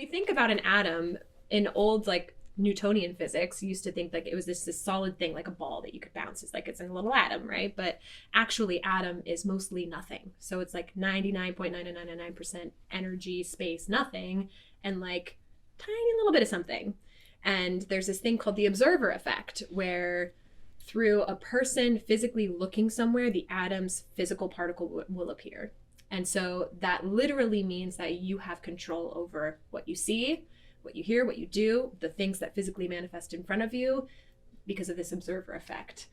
you think about an atom in old like Newtonian physics, you used to think like it was this solid thing, like a ball that you could bounce. It's like it's a little atom, right? But actually atom is mostly nothing. So it's like 99.9999% energy, space, nothing, and like tiny little bit of something. And there's this thing called the observer effect, where through a person physically looking somewhere, the atom's physical particle will appear. And so that literally means that you have control over what you see, what you hear, what you do, the things that physically manifest in front of you because of this observer effect.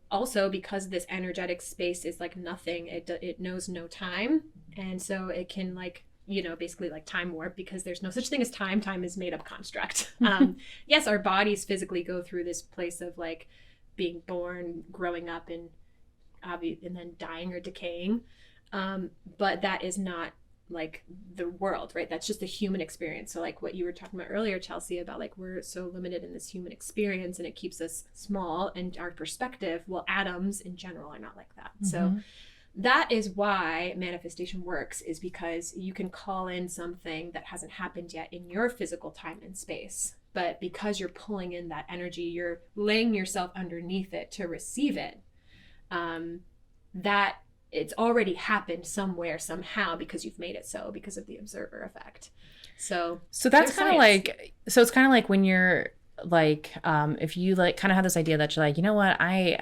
Also, because this energetic space is like nothing, it knows no time. And so it can like, you know, basically like time warp, because there's no such thing as time. Time is made up construct. Yes, our bodies physically go through this place of like being born, growing up, and then dying or decaying. But that is not like the world, right? That's just a human experience. So like what you were talking about earlier, Chelsea, about like we're so limited in this human experience and it keeps us small and our perspective. Well, atoms in general are not like that. Mm-hmm. So that is why manifestation works, is because you can call in something that hasn't happened yet in your physical time and space. But because you're pulling in that energy, you're laying yourself underneath it to receive it. That it's already happened somewhere, somehow, because you've made it so, because of the observer effect. So that's kind of like, so it's kind of like when you're like, if you like kind of have this idea that you're like, you know what, I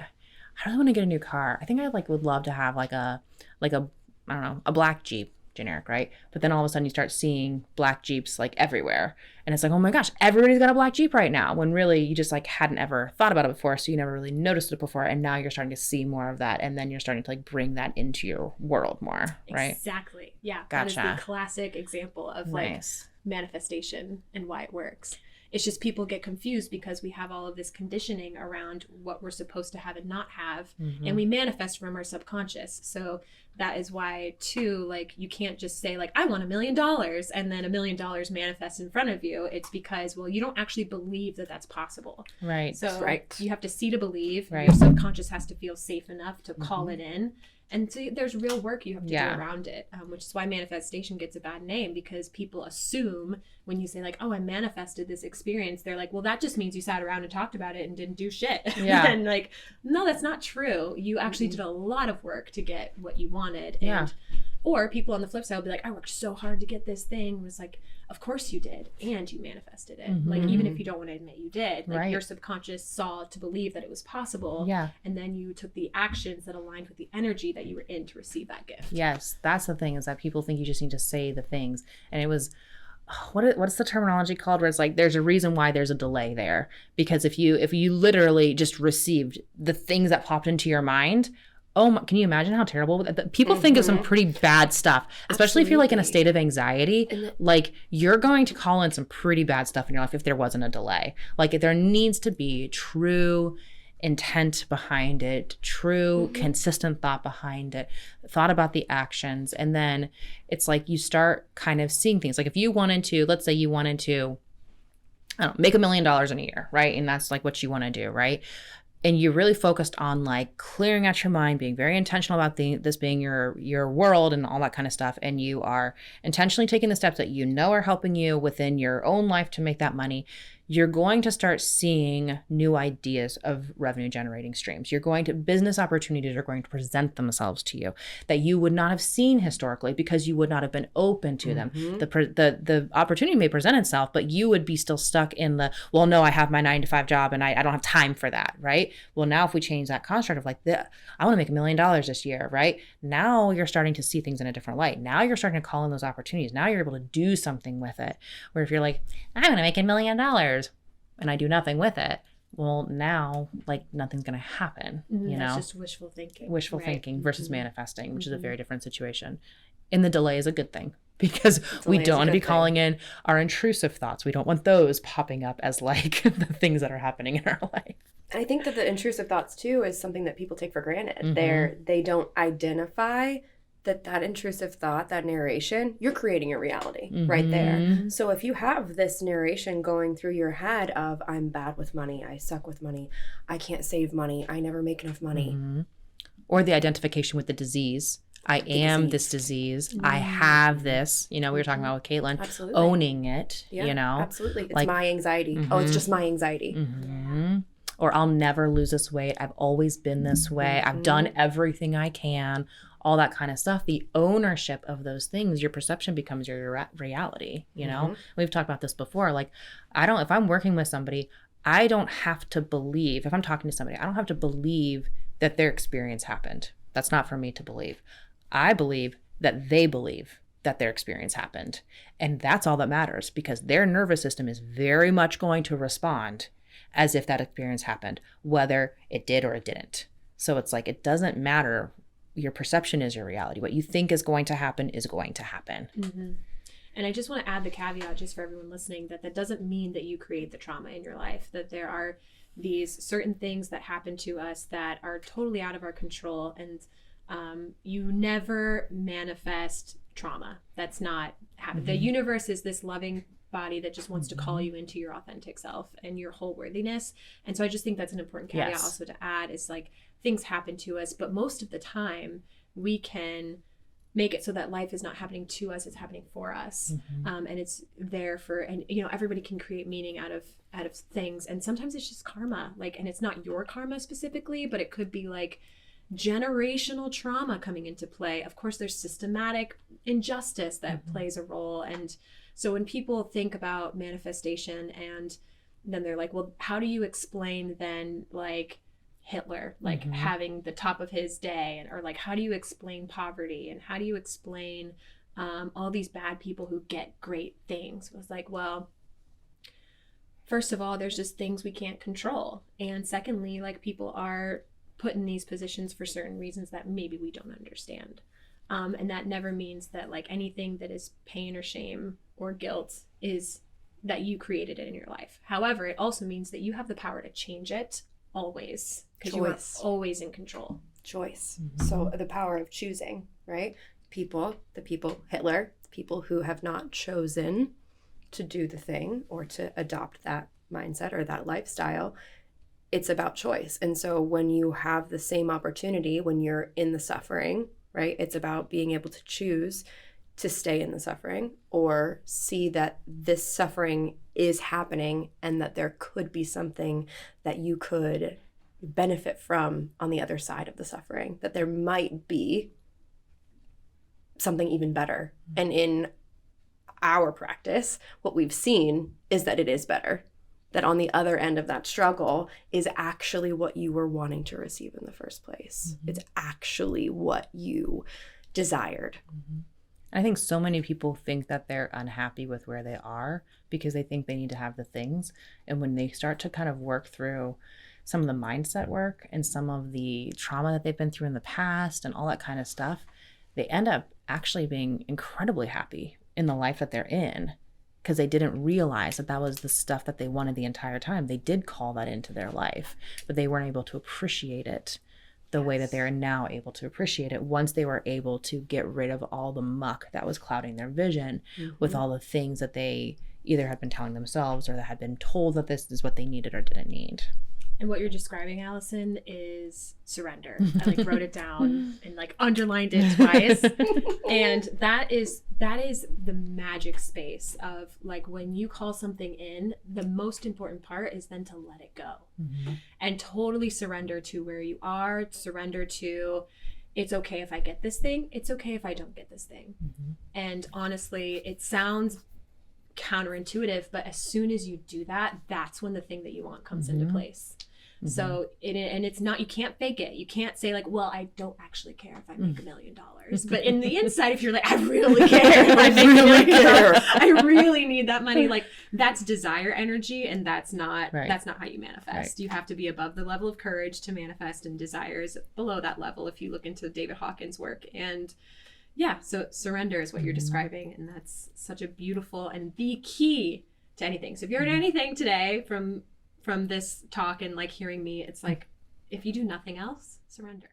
really want to get a new car. I think I like would love to have like a I don't know, a black Jeep, generic, right? But then all of a sudden you start seeing black Jeeps like everywhere. And it's like, oh my gosh, everybody's got a black Jeep right now, when really you just like hadn't ever thought about it before. So you never really noticed it before. And now you're starting to see more of that. And then you're starting to like bring that into your world more, right? Exactly. Yeah. Gotcha. That is the classic example of like manifestation and why it works. It's just people get confused because we have all of this conditioning around what we're supposed to have and not have. Mm-hmm. And we manifest from our subconscious. So that is why, too, like you can't just say like, I want $1 million and then $1 million manifests in front of you. It's because, well, you don't actually believe that that's possible. Right. So you have to see to believe. Right. Your subconscious has to feel safe enough to call it in. And so there's real work you have to do around it, which is why manifestation gets a bad name, because people assume when you say like, oh, I manifested this experience, they're like, well, that just means you sat around and talked about it and didn't do shit. Yeah. And like, no, that's not true. You actually did a lot of work to get what you wanted. And or people on the flip side will be like, I worked so hard to get this thing. It was like, of course you did. And you manifested it. Mm-hmm. Like, even if you don't want to admit you did, like your subconscious saw to believe that it was possible. Yeah. And then you took the actions that aligned with the energy that you were in to receive that gift. Yes. That's the thing, is that people think you just need to say the things. And it was, what's the terminology called, where it's like, there's a reason why there's a delay there. Because if you literally just received the things that popped into your mind, can you imagine how terrible people think of some pretty bad stuff, especially if you're like in a state of anxiety. Like, you're going to call in some pretty bad stuff in your life if there wasn't a delay. Like, there needs to be true intent behind it, true consistent thought behind it, thought about the actions. And then it's like you start kind of seeing things. Like, if you wanted to, let's say you wanted to, I don't know, make $1 million in a year, right? And that's like what you want to do, right? And you're really focused on like clearing out your mind, being very intentional about this being your world and all that kind of stuff. And you are intentionally taking the steps that you know are helping you within your own life to make that money. You're going to start seeing new ideas of revenue generating streams. Business opportunities are going to present themselves to you that you would not have seen historically, because you would not have been open to them. The opportunity may present itself, but you would be still stuck in well, no, I have my 9-to-5 job and I don't have time for that, right? Well, now if we change that construct of like, I want to make $1 million this year, right? Now you're starting to see things in a different light. Now you're starting to call in those opportunities. Now you're able to do something with it. Where if you're like, I'm going to make $1 million, and I do nothing with it, well, now like nothing's going to happen, you know? It's just wishful thinking. Wishful thinking versus manifesting, which is a very different situation. And the delay is a good thing, because we don't want to be calling in our intrusive thoughts. We don't want those popping up as like the things that are happening in our life. I think that the intrusive thoughts too is something that people take for granted. They don't identify that intrusive thought, that narration, you're creating a reality right there. So if you have this narration going through your head of, I'm bad with money, I suck with money, I can't save money, I never make enough money. Or the identification with the disease I am this disease. I have this. You know, we were talking about with Caitlin. Absolutely. Owning it, Yeah, you know. absolutely. It's like, my anxiety. Oh, it's just my anxiety. Or I'll never lose this weight. I've always been this way. I've done everything I can. All that kind of stuff. The ownership of those things, your perception becomes your reality, you know? We've talked about this before. Like, if I'm working with somebody, I don't have to believe, if I'm talking to somebody, I don't have to believe that their experience happened. That's not for me to believe. I believe that they believe that their experience happened. And that's all that matters, because their nervous system is very much going to respond as if that experience happened, whether it did or it didn't. So it's like, it doesn't matter. Your perception is your reality. What you think is going to happen is going to happen. And I just want to add the caveat, just for everyone listening, that doesn't mean that you create the trauma in your life, that there are these certain things that happen to us that are totally out of our control. And you never manifest trauma. That's not happening. The universe is this loving body that just wants to call you into your authentic self and your whole worthiness. And so I just think that's an important caveat also to add, is like, things happen to us, but most of the time we can make it so that life is not happening to us, it's happening for us. And it's there for, and you know, everybody can create meaning out of things, and sometimes it's just karma, like, and it's not your karma specifically, but it could be like generational trauma coming into play. Of course, there's systematic injustice that plays a role. And so when people think about manifestation, and then they're like, well, how do you explain then, like, Hitler, like having the top of his day, and or like, how do you explain poverty, and how do you explain all these bad people who get great things? It was like, well, first of all, there's just things we can't control, and secondly, like, people are put in these positions for certain reasons that maybe we don't understand, and that never means that, like, anything that is pain or shame or guilt is that you created it in your life. However, it also means that you have the power to change it always, because you are always in control. Choice. So the power of choosing, right? Hitler, people who have not chosen to do the thing or to adopt that mindset or that lifestyle, it's about choice. And so when you have the same opportunity, when you're in the suffering, right, it's about being able to choose to stay in the suffering, or see that this suffering is happening and that there could be something that you could benefit from on the other side of the suffering, that there might be something even better. And in our practice, what we've seen is that it is better, that on the other end of that struggle is actually what you were wanting to receive in the first place. It's actually what you desired. I think so many people think that they're unhappy with where they are because they think they need to have the things. And when they start to kind of work through some of the mindset work and some of the trauma that they've been through in the past and all that kind of stuff, they end up actually being incredibly happy in the life that they're in, because they didn't realize that that was the stuff that they wanted the entire time. They did call that into their life, but they weren't able to appreciate it the way that they're now able to appreciate it once they were able to get rid of all the muck that was clouding their vision with all the things that they either had been telling themselves or that had been told that this is what they needed or didn't need. And what you're describing, Allison, is surrender. I like wrote it down and like underlined it twice. And that is the magic space of, like, when you call something in, the most important part is then to let it go and totally surrender to where you are, surrender to, it's okay if I get this thing, it's okay if I don't get this thing. And honestly, it sounds counterintuitive, but as soon as you do that, that's when the thing that you want comes into place. So it's not, you can't fake it. You can't say like, well, I don't actually care if I make $1 million. But in the inside, if you're like, I really care if I make $1 million, I really need that money. Like, that's desire energy, and that's not how you manifest. You have to be above the level of courage to manifest, and desire is below that level if you look into David Hawkins' work. And yeah, so surrender is what you're describing, and that's such a beautiful and the key to anything. So if you heard anything today from this talk and like hearing me, it's like, if you do nothing else, surrender.